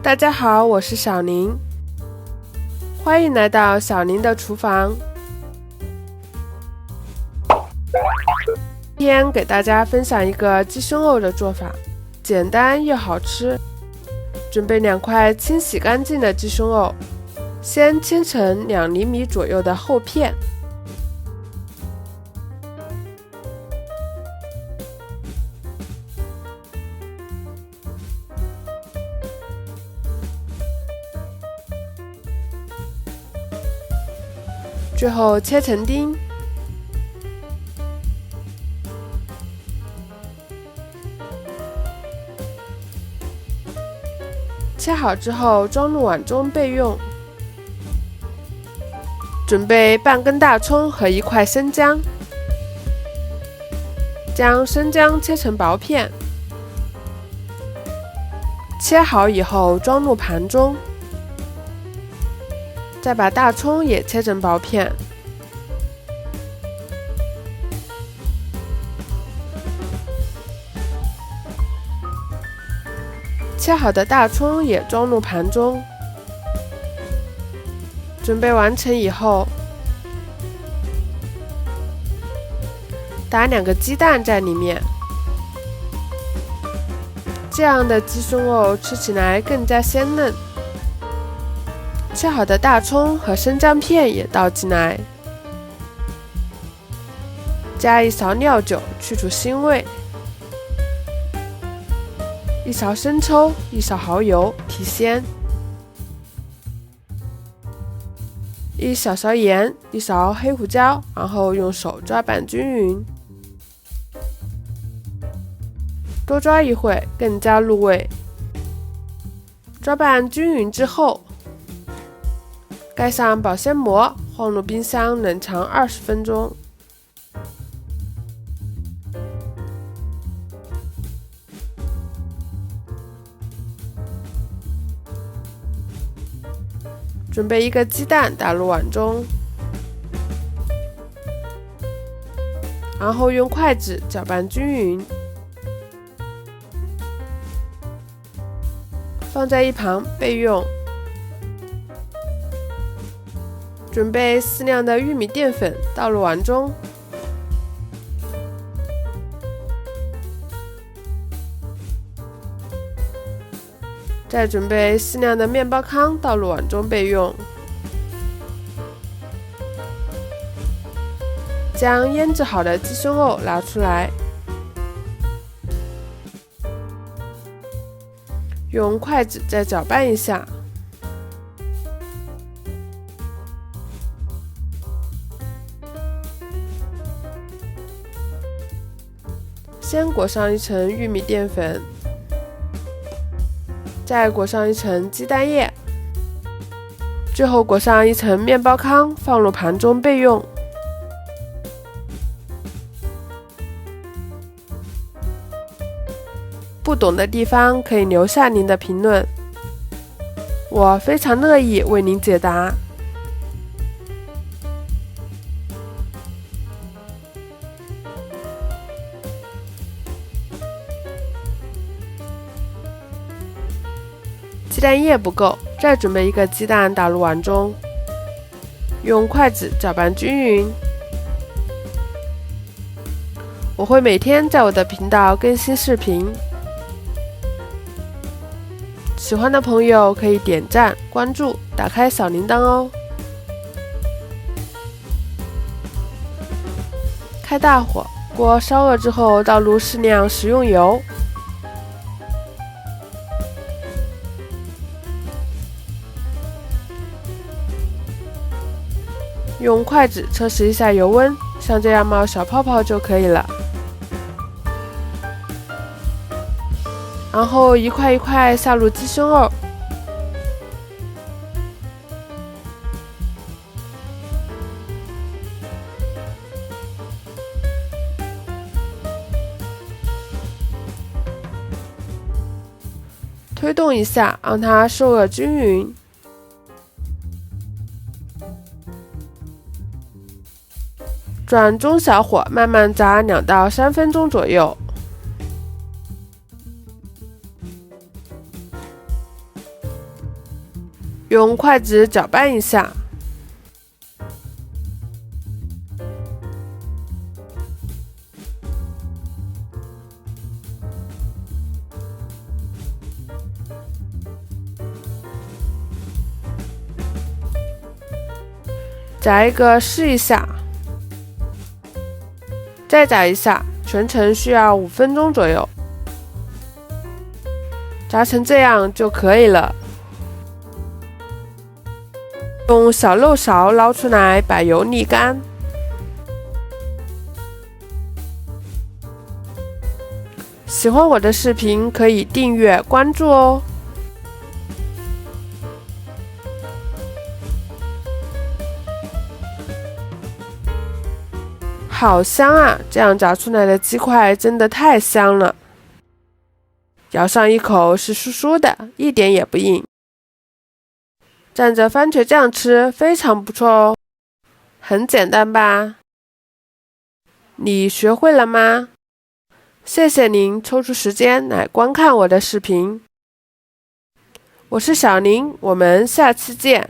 大家好，我是小宁，欢迎来到小宁的厨房。今天给大家分享一个鸡胸肉的做法，简单又好吃。准备2块清洗干净的鸡胸肉，先切成2厘米左右的厚片。最后切成丁。切好之后装入碗中备用。准备半根大葱和1块生姜，将生姜切成薄片。切好以后装入盘中。再把大葱也切成薄片，切好的大葱也装入盘中。准备完成以后，打2个鸡蛋在里面，这样的鸡胸肉吃起来更加鲜嫩。切好的大葱和生姜片也倒进来，加1勺料酒去除腥味，1勺生抽，1勺蚝油提鲜，1小勺盐，1勺黑胡椒，然后用手抓拌均匀，多抓一会更加入味。抓拌均匀之后，盖上保鲜膜，放入冰箱冷藏20分钟。准备1个鸡蛋打入碗中，然后用筷子搅拌均匀，放在一旁备用。准备适量的玉米淀粉倒入碗中，再准备适量的面包糠倒入碗中备用。将腌制好的鸡胸肉拿出来，用筷子再搅拌一下。先裹上1层玉米淀粉，再裹上1层鸡蛋液，最后裹上1层面包糠，放入盘中备用。不懂的地方可以留下您的评论，我非常乐意为您解答。鸡蛋液不够，再准备1个鸡蛋打入碗中，用筷子搅拌均匀。我会每天在我的频道更新视频，喜欢的朋友可以点赞、关注、打开小铃铛哦。开大火，锅烧热之后倒入适量食用油。用筷子测试一下油温，像这样冒小泡泡就可以了。然后一块一块下入鸡胸肉，推动一下，让它受热均匀。转中小火慢慢炸2到3分钟左右。用筷子搅拌一下。炸一个试一下，再炸一下，全程需要5分钟左右。炸成这样就可以了。用小漏勺捞出来，把油沥干。喜欢我的视频可以订阅关注哦。好香啊！这样炸出来的鸡块真的太香了，咬上一口是酥酥的，一点也不硬。蘸着番茄酱吃非常不错哦，很简单吧？你学会了吗？谢谢您抽出时间来观看我的视频，我是小宁，我们下期见。